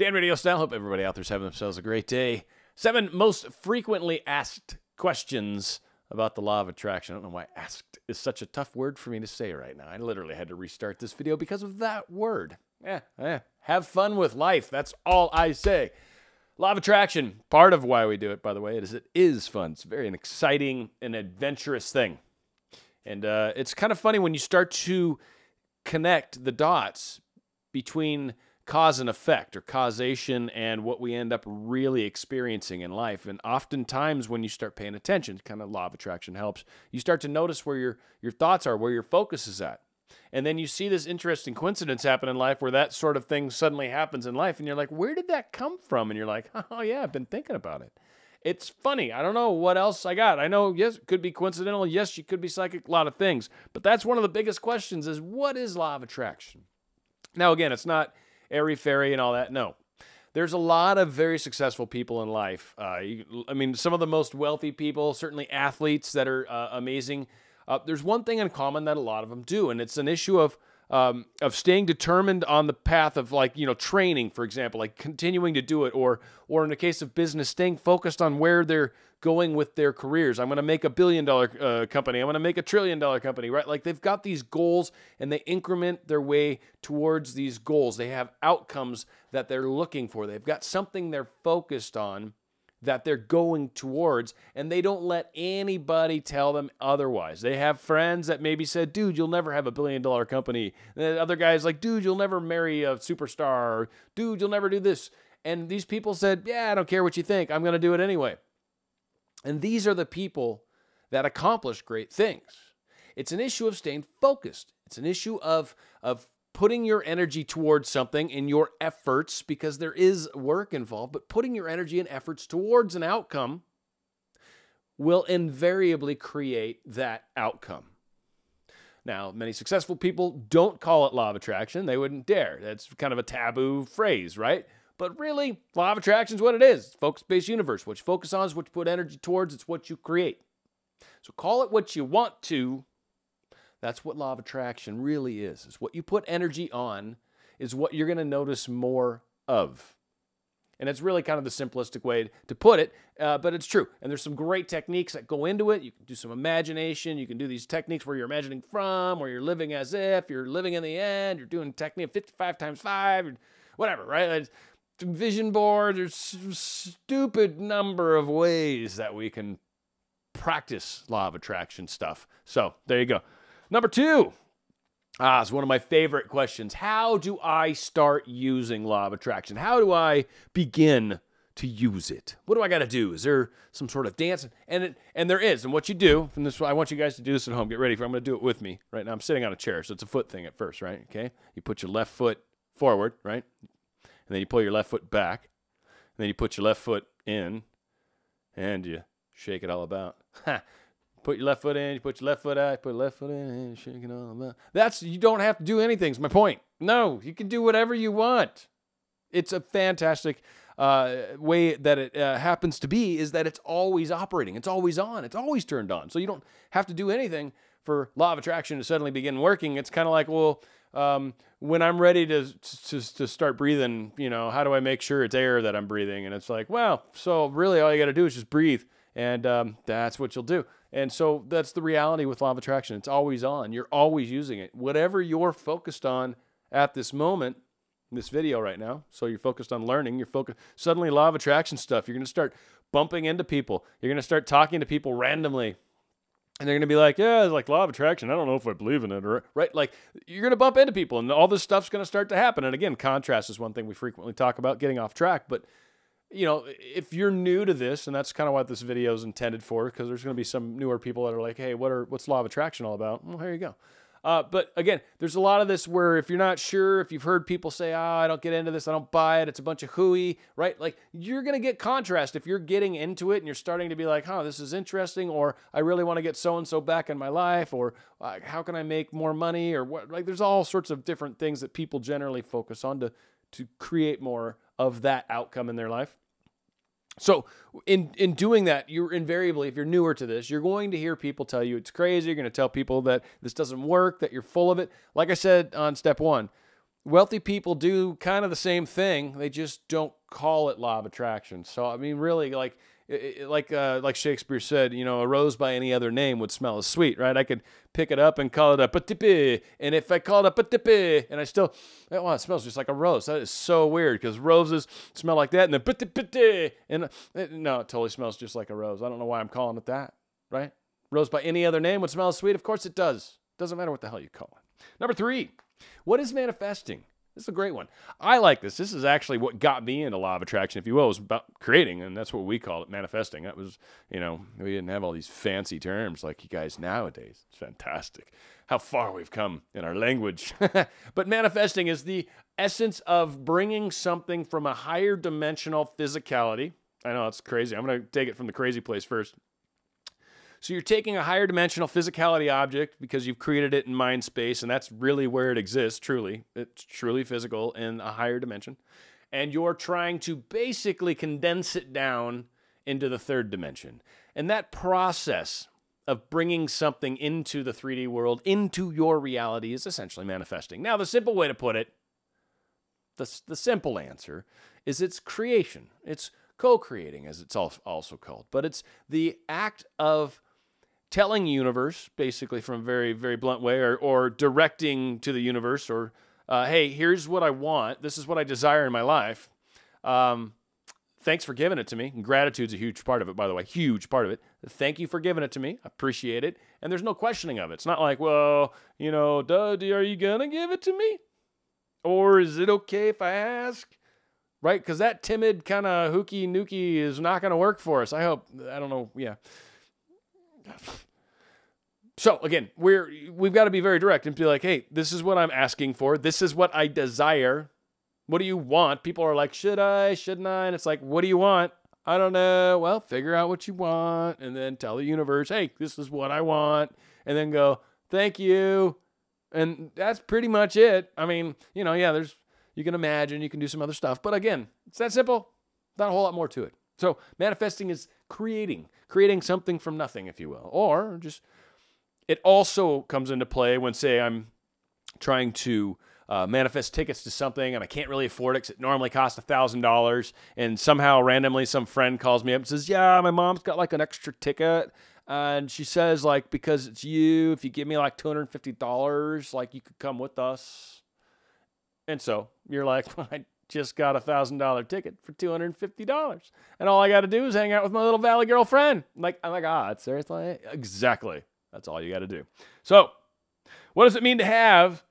Dan RadioStyle. Hope everybody out there's having themselves a great day. 7 most frequently asked questions about the law of attraction. I don't know why asked is such a tough word for me to say right now. I literally had to restart this video because of that word. Have fun with life. That's all I say. Law of attraction, part of why we do it, by the way, is it is fun. It's very an exciting and adventurous thing. And it's kind of funny when you start to connect the dots between cause and effect, or causation, and what we end up really experiencing in life. And oftentimes when you start paying attention, kind of law of attraction helps, you start to notice where your thoughts are, where your focus is at. And then you see this interesting coincidence happen in life where that sort of thing suddenly happens in life, and you're like, where did that come from? And you're like, oh yeah, I've been thinking about it. It's funny. I don't know what else I got. I know, yes, it could be coincidental. Yes, you could be psychic, a lot of things. But that's one of the biggest questions is, what is law of attraction? Now, again, it's not airy-fairy and all that. No. There's a lot of very successful people in life. I mean, some of the most wealthy people, certainly athletes that are amazing. There's one thing in common that a lot of them do, and it's an issue of staying determined on the path of, like, training, for example, like continuing to do it, or in the case of business, staying focused on where they're going with their careers. I'm going to make $1 billion company. I'm going to make $1 trillion company, right? Like, they've got these goals and they increment their way towards these goals. They have outcomes that they're looking for. They've got something they're focused on that they're going towards, and they don't let anybody tell them otherwise. They have friends that maybe said, dude, you'll never have $1 billion company. And then other guys like, dude, you'll never marry a superstar. Or, dude, you'll never do this. And these people said, yeah, I don't care what you think. I'm going to do it anyway. And these are the people that accomplish great things. It's an issue of staying focused. It's an issue of putting your energy towards something in your efforts, because there is work involved, but putting your energy and efforts towards an outcome will invariably create that outcome. Now, many successful people don't call it law of attraction. They wouldn't dare. That's kind of a taboo phrase, right? But really, law of attraction is what it is. It's focus-based universe. What you focus on is what you put energy towards. It's what you create. So call it what you want to. That's what law of attraction really is. It's what you put energy on is what you're going to notice more of. And it's really kind of the simplistic way to put it, but it's true. And there's some great techniques that go into it. You can do some imagination. You can do these techniques where you're imagining from, where you're living as if, you're living in the end, you're doing technique 55 times 5, whatever, right? Vision board. There's a stupid number of ways that we can practice law of attraction stuff. So there you go. Number 2, it's one of my favorite questions. How do I start using law of attraction? How do I begin to use it? What do I got to do? Is there some sort of dance? And there is. And what you do, from this, I want you guys to do this at home. Get ready for it. I'm going to do it with me right now. I'm sitting on a chair, so it's a foot thing at first, right? Okay. You put your left foot forward, right? And then you pull your left foot back. And then you put your left foot in, and you shake it all about. Put your left foot in, you put your left foot out, you put your left foot in, and shake it all about. You don't have to do anything, is my point. No, you can do whatever you want. It's a fantastic way that it happens to be, is that it's always operating. It's always on. It's always turned on. So you don't have to do anything for law of attraction to suddenly begin working. It's kind of like, well, when I'm ready to start breathing, how do I make sure it's air that I'm breathing? And it's like, well, so really all you got to do is just breathe. And that's what you'll do. And so that's the reality with law of attraction. It's always on. You're always using it. Whatever you're focused on at this moment, in this video right now, so you're focused on learning, suddenly law of attraction stuff, you're going to start bumping into people. You're going to start talking to people randomly. And they're going to be like, yeah, it's like law of attraction. I don't know if I believe in it. Right? Like, you're going to bump into people, and all this stuff's going to start to happen. And again, contrast is one thing we frequently talk about, getting off track. But if you're new to this, and that's kind of what this video is intended for, because there's going to be some newer people that are like, hey, what's law of attraction all about? Well, here you go. But again, there's a lot of this where if you're not sure, if you've heard people say, I don't get into this, I don't buy it, it's a bunch of hooey, right? Like, you're going to get contrast if you're getting into it and you're starting to be like, this is interesting, or I really want to get so-and-so back in my life, or how can I make more money, or what? Like, there's all sorts of different things that people generally focus on to create more of that outcome in their life. So in doing that, you're invariably, if you're newer to this, you're going to hear people tell you it's crazy. You're going to tell people that this doesn't work, that you're full of it. Like I said on step 1, wealthy people do kind of the same thing. They just don't call it law of attraction. So, I mean, really, like Shakespeare said, you know, a rose by any other name would smell as sweet, right? I could pick it up and call it a patipi, and if I call it a patipi, and I still, well, it smells just like a rose. That is so weird, because roses smell like that, and then patipiti, and no, it totally smells just like a rose. I don't know why I'm calling it that, right? Rose by any other name would smell as sweet. Of course it does. Doesn't matter what the hell you call it. Number 3, what is manifesting? This is a great one. I like this. This is actually what got me into law of attraction, if you will. It was about creating, and that's what we call it, manifesting. That was, you know, we didn't have all these fancy terms like you guys nowadays. It's fantastic how far we've come in our language. But manifesting is the essence of bringing something from a higher dimensional physicality. I know, it's crazy. I'm going to take it from the crazy place first. So you're taking a higher dimensional physicality object because you've created it in mind space, and that's really where it exists, truly. It's truly physical in a higher dimension. And you're trying to basically condense it down into the third dimension. And that process of bringing something into the 3D world, into your reality, is essentially manifesting. Now, the simple way to put it, the simple answer, is it's creation. It's co-creating, as it's also called. But it's the act of telling universe, basically from a very, very blunt way, or directing to the universe, or, hey, here's what I want. This is what I desire in my life. Thanks for giving it to me. And gratitude's a huge part of it, by the way. Huge part of it. Thank you for giving it to me. I appreciate it. And there's no questioning of it. It's not like, well, you know, are you going to give it to me? Or is it okay if I ask? Right? Because that timid kind of hooky nookie is not going to work for us. I hope. I don't know. Yeah. So again, we've got to be very direct and be like, hey, this is what I'm asking for. This is what I desire. What do you want? People are like, should I? Shouldn't I? And it's like, what do you want? I don't know. Well, figure out what you want and then tell the universe, hey, this is what I want. And then go, thank you. And that's pretty much it. I mean, you know, yeah, you can imagine, you can do some other stuff. But again, it's that simple. Not a whole lot more to it. So manifesting is creating something from nothing, if you will. Or just, it also comes into play when, say, I'm trying to manifest tickets to something and I can't really afford it because it normally costs $1,000. And somehow randomly some friend calls me up and says, yeah, my mom's got like an extra ticket. And she says, like, because it's you, if you give me like $250, like you could come with us. And so you're like, I just got a $1,000 ticket for $250. And all I got to do is hang out with my little Valley girlfriend. Like, oh my God, seriously? Exactly. That's all you got to do. So what does it mean to have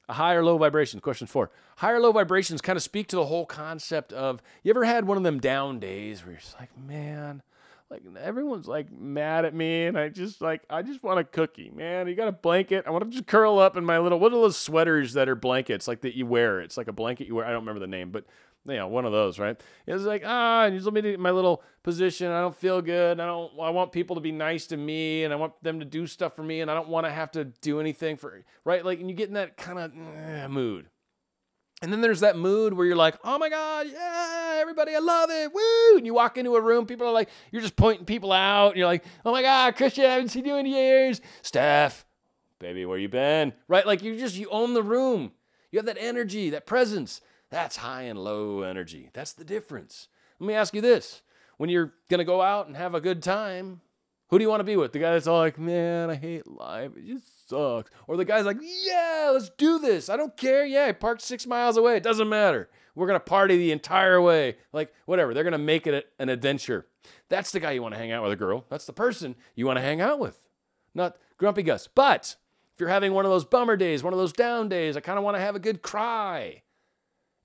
a high or low vibration? Question 4. High or low vibrations kind of speak to the whole concept of, you ever had one of them down days where you're just like, man, like everyone's like mad at me and I just want a cookie, man. You got a blanket? I want to just curl up in my little, what are those sweaters that are blankets like that you wear? It's like a blanket you wear. I don't remember the name, but you know, one of those, right? It's like, just let me in my little position. I don't feel good. I want people to be nice to me and I want them to do stuff for me and I don't want to have to do anything for, right? Like, and you get in that kind of mood. And then there's that mood where you're like, oh my God, yeah, everybody, I love it, woo! And you walk into a room, people are like, you're just pointing people out, and you're like, oh my God, Christian, I haven't seen you in years. Steph, baby, where you been? Right? Like you own the room. You have that energy, that presence. That's high and low energy. That's the difference. Let me ask you this. When you're going to go out and have a good time, who do you want to be with? The guy that's all like, man, I hate life. It just sucks. Or the guy's like, yeah, let's do this. I don't care. Yeah, I parked 6 miles away. It doesn't matter. We're going to party the entire way. Like, whatever. They're going to make it an adventure. That's the guy you want to hang out with, a girl. That's the person you want to hang out with. Not Grumpy Gus. But if you're having one of those bummer days, one of those down days, I kind of want to have a good cry.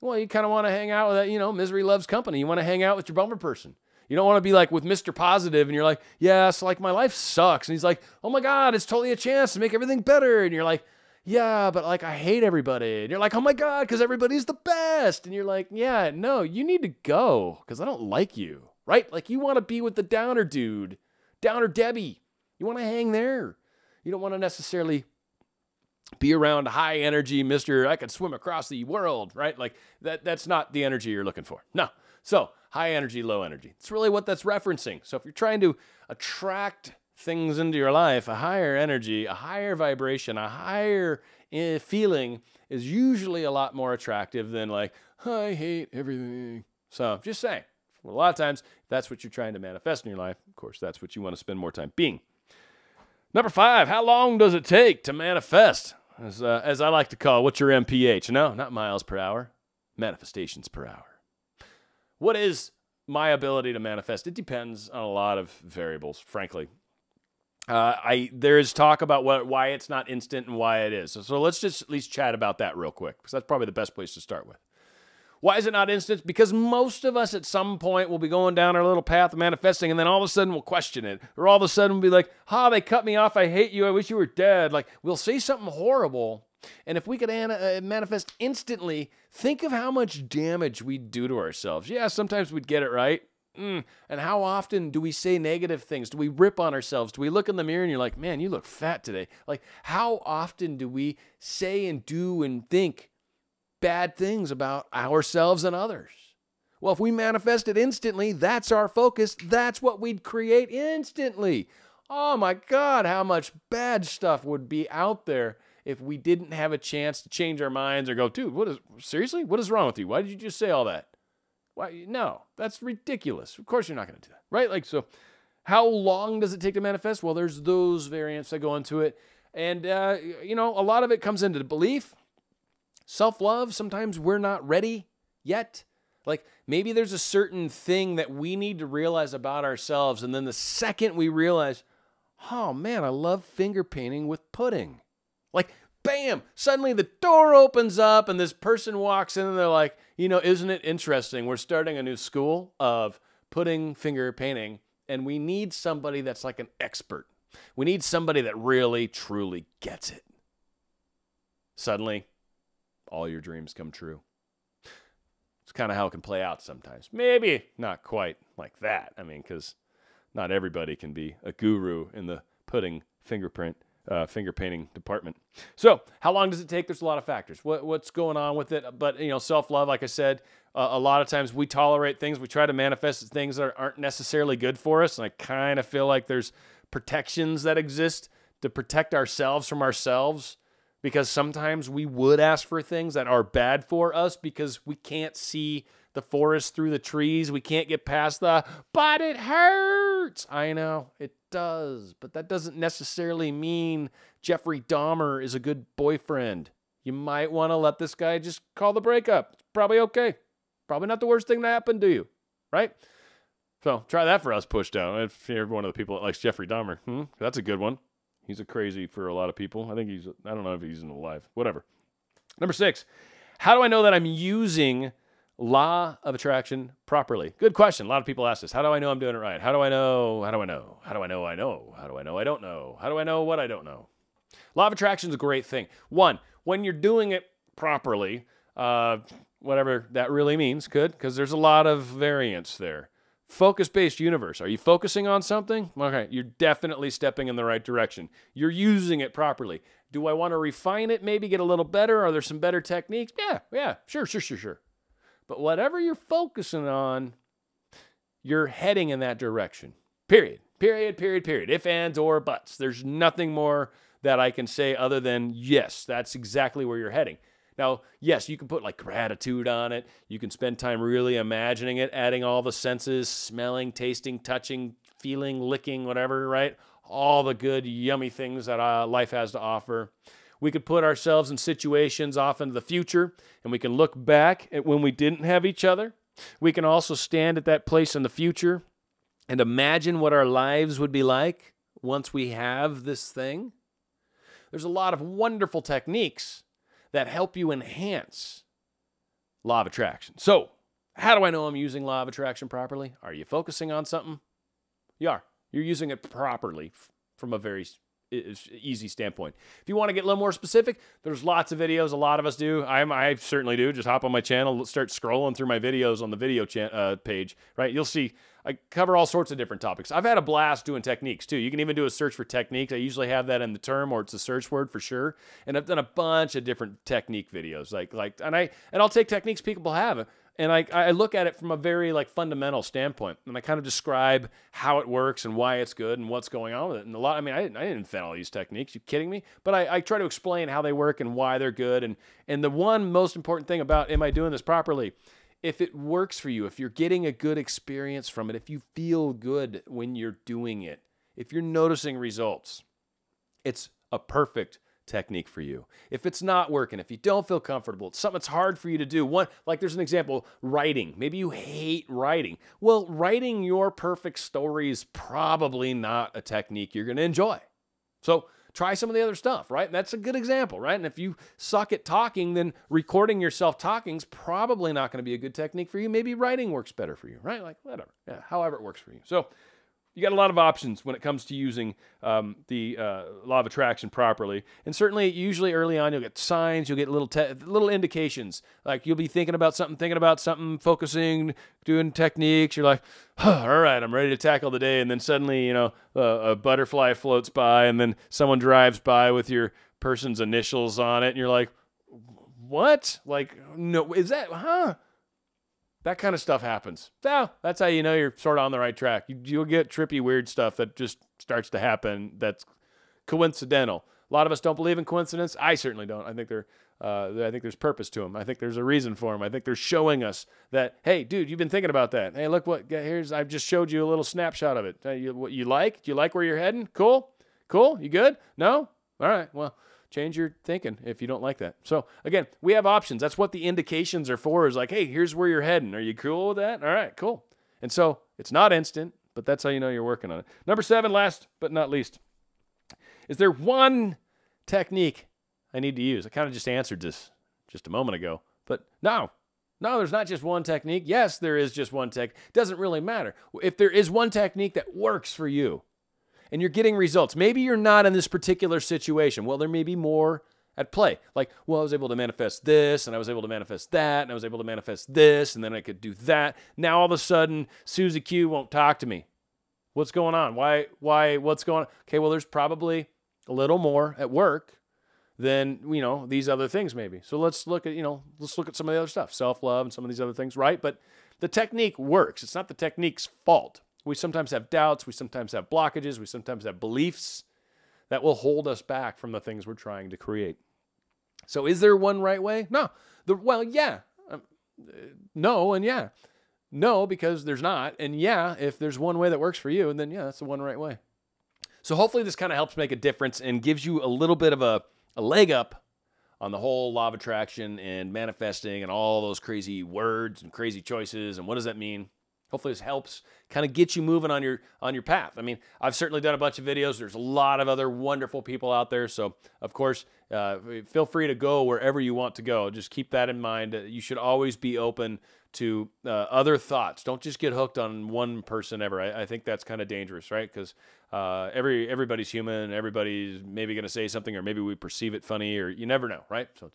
Well, you kind of want to hang out with that, misery loves company. You want to hang out with your bummer person. You don't want to be like with Mr. Positive and you're like, yeah, so like my life sucks. And he's like, oh my God, it's totally a chance to make everything better. And you're like, yeah, but like I hate everybody. And you're like, oh my God, because everybody's the best. And you're like, yeah, no, you need to go because I don't like you, right? Like you want to be with the downer dude, downer Debbie. You want to hang there. You don't want to necessarily be around high energy, Mr. I could swim across the world, right? Like that's not the energy you're looking for. No. So high energy, low energy. It's really what that's referencing. So if you're trying to attract things into your life, a higher energy, a higher vibration, a higher feeling is usually a lot more attractive than like, I hate everything. So just saying, well, a lot of times, if that's what you're trying to manifest in your life, of course, that's what you want to spend more time being. Number 5, how long does it take to manifest? As I like to call, what's your MPH? No, not miles per hour, manifestations per hour. What is my ability to manifest? It depends on a lot of variables, frankly. There is talk about why it's not instant and why it is. So let's just at least chat about that real quick, because that's probably the best place to start with. Why is it not instant? Because most of us at some point will be going down our little path of manifesting, and then all of a sudden we'll question it. Or all of a sudden we'll be like, they cut me off. I hate you. I wish you were dead. Like, we'll say something horrible. And if we could manifest instantly, think of how much damage we'd do to ourselves. Yeah, sometimes we'd get it right. And how often do we say negative things? Do we rip on ourselves? Do we look in the mirror and you're like, man, you look fat today? Like, how often do we say and do and think bad things about ourselves and others? Well, if we manifest it instantly, that's our focus. That's what we'd create instantly. Oh my God, how much bad stuff would be out there if we didn't have a chance to change our minds or go, dude, seriously? What is wrong with you? Why did you just say all that? Why? No, that's ridiculous. Of course you're not going to do that, right? Like, so how long does it take to manifest? Well, there's those variants that go into it. And, a lot of it comes into the belief. Self-love, sometimes we're not ready yet. Like, maybe there's a certain thing that we need to realize about ourselves, and then the second we realize, oh man, I love finger painting with pudding. Like, bam, suddenly the door opens up and this person walks in and they're like, isn't it interesting? We're starting a new school of pudding finger painting, and we need somebody that's like an expert. We need somebody that really, truly gets it. Suddenly, all your dreams come true. It's kind of how it can play out sometimes. Maybe not quite like that. I mean, because not everybody can be a guru in the pudding finger painting department. So how long does it take? There's a lot of factors. What's going on with it? But, self-love, like I said, a lot of times we tolerate things. We try to manifest things that aren't necessarily good for us. And I kind of feel like there's protections that exist to protect ourselves from ourselves, because sometimes we would ask for things that are bad for us because we can't see the forest through the trees. We can't get past but it hurts. I know, it does. But that doesn't necessarily mean Jeffrey Dahmer is a good boyfriend. You might want to let this guy just call the breakup. It's probably okay. Probably not the worst thing to happen to you, right? So try that for us, push down. If you're one of the people that likes Jeffrey Dahmer, that's a good one. He's a crazy for a lot of people. I don't know if he's alive. Whatever. Number 6, how do I know that I'm using law of attraction properly? Good question. A lot of people ask this. How do I know I'm doing it right? How do I know? How do I know? How do I know I know? How do I know I don't know? How do I know what I don't know? Law of attraction is a great thing. One, when you're doing it properly, whatever that really means, because there's a lot of variance there. Focus-based universe. Are you focusing on something? Okay, you're definitely stepping in the right direction. You're using it properly. Do I want to refine it, maybe get a little better? Are there some better techniques? Yeah, sure. But whatever you're focusing on, you're heading in that direction. Period. If, ands, or buts. There's nothing more that I can say other than, yes, that's exactly where you're heading. Now, yes, you can put like gratitude on it. You can spend time really imagining it, adding all the senses, smelling, tasting, touching, feeling, licking, whatever, right? All the good, yummy things that life has to offer. We could put ourselves in situations off into the future, and we can look back at when we didn't have each other. We can also stand at that place in the future and imagine what our lives would be like once we have this thing. There's a lot of wonderful techniques that help you enhance law of attraction. So, how do I know I'm using law of attraction properly? Are you focusing on something? You are. You're using it properly from a very easy standpoint. If you want to get a little more specific, there's lots of videos. A lot of us do. I certainly do. Just hop on my channel, start scrolling through my videos on the video page, right? You'll see I cover all sorts of different topics. I've had a blast doing techniques too. You can even do a search for techniques. I usually have that in the term, or it's a search word for sure. And I've done a bunch of different technique videos, and I'll take techniques people have And I look at it from a very like fundamental standpoint, and I kind of describe how it works and why it's good and what's going on with it. And I didn't invent all these techniques. You kidding me? But I try to explain how they work and why they're good. And the one most important thing about, am I doing this properly? If it works for you, if you're getting a good experience from it, if you feel good when you're doing it, if you're noticing results, it's a perfect technique for you. If it's not working, if you don't feel comfortable, it's something that's hard for you to do. Like there's an example, writing. Maybe you hate writing. Well, writing your perfect story is probably not a technique you're going to enjoy. So try some of the other stuff, right? And that's a good example, right? And if you suck at talking, then recording yourself talking is probably not going to be a good technique for you. Maybe writing works better for you, right? Like whatever, yeah, however it works for you. So you got a lot of options when it comes to using the law of attraction properly. And certainly, usually early on, you'll get signs, you'll get little indications. Like you'll be thinking about something, focusing, doing techniques. You're like, all right, I'm ready to tackle the day. And then suddenly, a butterfly floats by, and then someone drives by with your person's initials on it. And you're like, what? Like, no, is that, That kind of stuff happens. So that's how you know you're sort of on the right track. You'll get trippy, weird stuff that just starts to happen that's coincidental. A lot of us don't believe in coincidence. I certainly don't. I think there's purpose to them. I think there's a reason for them. I think they're showing us that, hey, dude, you've been thinking about that. Hey, look I've just showed you a little snapshot of it. What you like? Do you like where you're heading? Cool? You good? No? All right. Well, change your thinking if you don't like that. So again, we have options. That's what the indications are for, is like, hey, here's where you're heading. Are you cool with that? All right, cool. And so it's not instant, but that's how you know you're working on it. Number 7, last but not least. Is there one technique I need to use? I kind of just answered this just a moment ago, but no, there's not just one technique. Yes, there is just one technique. Doesn't really matter. If there is one technique that works for you, and you're getting results. Maybe you're not in this particular situation. Well, there may be more at play. Like, well, I was able to manifest this, and I was able to manifest that, and I was able to manifest this, and then I could do that. Now, all of a sudden, Susie Q won't talk to me. What's going on? Why, what's going on? Okay, well, there's probably a little more at work than, these other things maybe. So let's look at some of the other stuff, self-love and some of these other things, right? But the technique works. It's not the technique's fault. We sometimes have doubts. We sometimes have blockages. We sometimes have beliefs that will hold us back from the things we're trying to create. So is there one right way? No. Yeah. No and yeah. No, because there's not. And yeah, if there's one way that works for you, then yeah, that's the one right way. So hopefully this kind of helps make a difference and gives you a little bit of a leg up on the whole law of attraction and manifesting and all those crazy words and crazy choices. And what does that mean? Hopefully this helps kind of get you moving on your path. I mean, I've certainly done a bunch of videos. There's a lot of other wonderful people out there. So, of course, feel free to go wherever you want to go. Just keep that in mind. You should always be open to other thoughts. Don't just get hooked on one person ever. I think that's kind of dangerous, right? Because everybody's human. Everybody's maybe going to say something, or maybe we perceive it funny, or you never know, right? So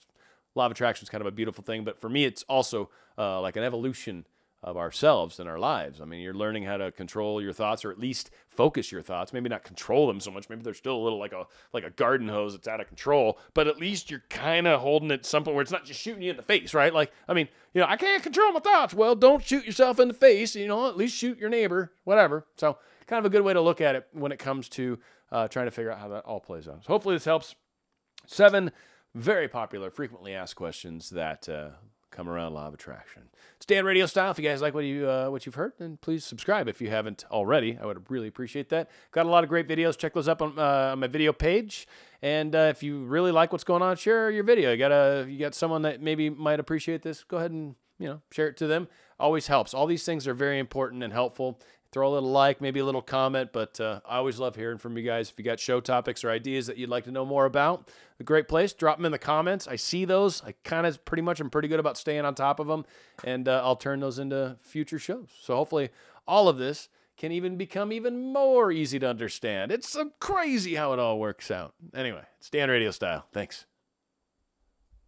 law of attraction is kind of a beautiful thing. But for me, it's also like an evolution of ourselves and our lives. I mean, you're learning how to control your thoughts, or at least focus your thoughts. Maybe not control them so much. Maybe they're still a little like a garden hose that's out of control, but at least you're kind of holding it something where it's not just shooting you in the face, right? Like, I mean, I can't control my thoughts. Well, don't shoot yourself in the face, at least shoot your neighbor, whatever. So kind of a good way to look at it when it comes to trying to figure out how that all plays out. So hopefully this helps. 7 very popular, frequently asked questions that come around law of attraction. Stay on RadioStyle. If you guys like what you've heard, then please subscribe if you haven't already. I would really appreciate that. Got a lot of great videos. Check those up on my video page. And if you really like what's going on, share your video. You got someone that maybe might appreciate this. Go ahead and share it to them. Always helps. All these things are very important and helpful. Throw a little like, maybe a little comment, but I always love hearing from you guys. If you got show topics or ideas that you'd like to know more about, a great place, drop them in the comments. I see those. I kind of I'm pretty good about staying on top of them, and I'll turn those into future shows. So hopefully all of this can even become even more easy to understand. It's so crazy how it all works out. Anyway, stay on RadioStyle. Thanks.